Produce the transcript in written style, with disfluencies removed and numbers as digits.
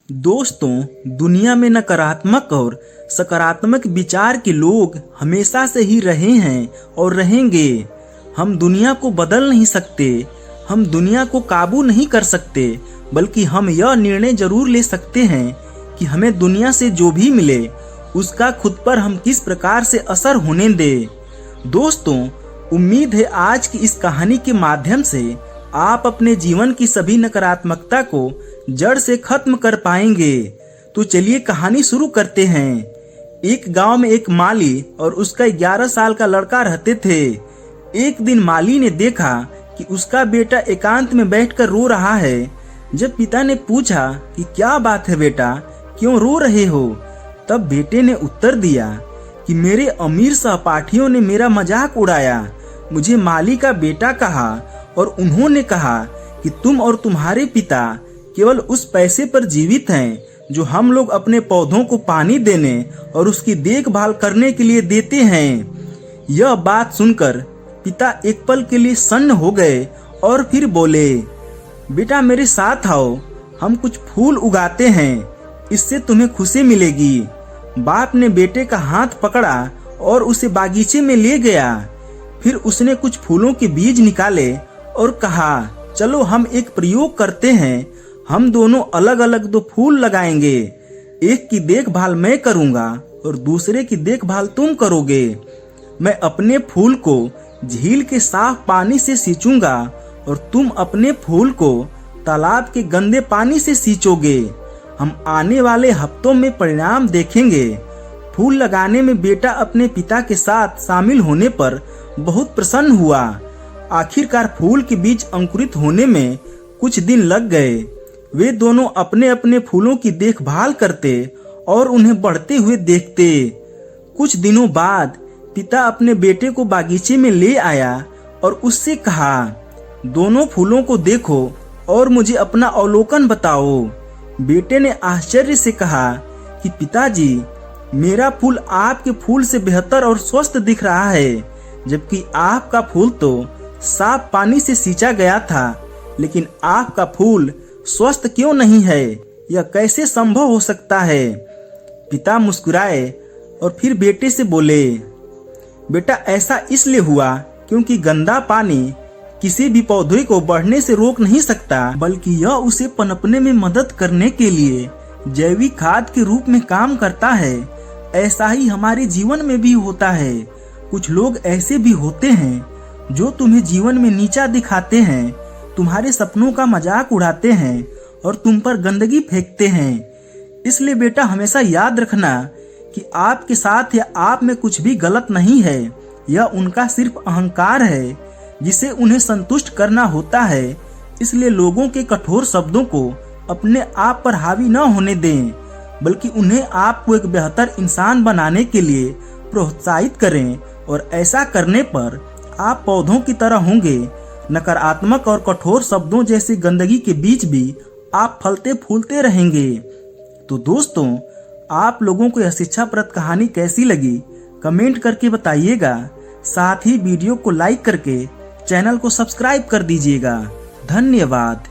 दोस्तों, दुनिया में नकारात्मक और सकारात्मक विचार के लोग हमेशा से ही रहे हैं और रहेंगे। हम दुनिया को बदल नहीं सकते, हम दुनिया को काबू नहीं कर सकते, बल्कि हम यह निर्णय जरूर ले सकते हैं कि हमें दुनिया से जो भी मिले उसका खुद पर हम किस प्रकार से असर होने दें। दोस्तों, उम्मीद है आज की इस कहानी के माध्यम से आप अपने जीवन की सभी नकारात्मकता को जड़ से खत्म कर पाएंगे। तो चलिए कहानी शुरू करते हैं। एक गांव में एक माली और उसका 11 साल का लड़का रहते थे। एक दिन माली ने देखा कि उसका बेटा एकांत में बैठकर रो रहा है। जब पिता ने पूछा कि क्या बात है बेटा, क्यों रो रहे हो, तब बेटे ने उत्तर दिया कि मेरे अमीर सहपाठियों ने मेरा मजाक उड़ाया, मुझे माली का बेटा कहा और उन्होंने कहा कि तुम और तुम्हारे पिता केवल उस पैसे पर जीवित हैं जो हम लोग अपने पौधों को पानी देने और उसकी देखभाल करने के लिए देते हैं। यह बात सुनकर पिता एक पल के लिए सन्न हो गए और फिर बोले, बेटा मेरे साथ आओ, हम कुछ फूल उगाते हैं, इससे तुम्हें खुशी मिलेगी। बाप ने बेटे का हाथ पकड़ा और उसे बागीचे में ले गया। फिर उसने कुछ फूलों के बीज निकाले और कहा, चलो हम एक प्रयोग करते हैं, हम दोनों अलग अलग 2 फूल लगाएंगे। एक की देखभाल मैं करूंगा और दूसरे की देखभाल तुम करोगे। मैं अपने फूल को झील के साफ पानी से सींचूंगा और तुम अपने फूल को तालाब के गंदे पानी से सींचोगे। हम आने वाले हफ्तों में परिणाम देखेंगे। फूल लगाने में बेटा अपने पिता के साथ शामिल होने पर बहुत प्रसन्न हुआ। आखिरकार फूल के बीज अंकुरित होने में कुछ दिन लग गए। वे दोनों अपने अपने फूलों की देखभाल करते और उन्हें बढ़ते हुए देखते। कुछ दिनों बाद पिता अपने बेटे को बागीचे में ले आया और उससे कहा, दोनों फूलों को देखो और मुझे अपना अवलोकन बताओ। बेटे ने आश्चर्य से कहा कि पिताजी, मेरा फूल आपके फूल से बेहतर और स्वस्थ दिख रहा है, जबकि आपका फूल तो साफ पानी से सींचा गया था, लेकिन आपका फूल स्वस्थ क्यों नहीं है? यह कैसे संभव हो सकता है? पिता मुस्कुराए और फिर बेटे से बोले, बेटा ऐसा इसलिए हुआ क्योंकि गंदा पानी किसी भी पौधे को बढ़ने से रोक नहीं सकता, बल्कि यह उसे पनपने में मदद करने के लिए जैविक खाद के रूप में काम करता है। ऐसा ही हमारे जीवन में भी होता है। कुछ लोग ऐसे भी होते हैं जो तुम्हें जीवन में नीचा दिखाते हैं, तुम्हारे सपनों का मजाक उड़ाते हैं और तुम पर गंदगी फेंकते हैं। इसलिए बेटा हमेशा याद रखना कि आपके साथ या आप में कुछ भी गलत नहीं है। यह उनका सिर्फ अहंकार है जिसे उन्हें संतुष्ट करना है। इसलिए लोगों के कठोर शब्दों को अपने आप पर हावी न होने दें, बल्कि उन्हें आपको एक बेहतर इंसान बनाने के लिए प्रोत्साहित करें। और ऐसा करने पर आप पौधों की तरह होंगे। नकारात्मक और कठोर शब्दों जैसी गंदगी के बीच भी आप फलते फूलते रहेंगे। तो दोस्तों, आप लोगों को यह शिक्षाप्रद कहानी कैसी लगी कमेंट करके बताइएगा। साथ ही वीडियो को लाइक करके चैनल को सब्सक्राइब कर दीजिएगा। धन्यवाद।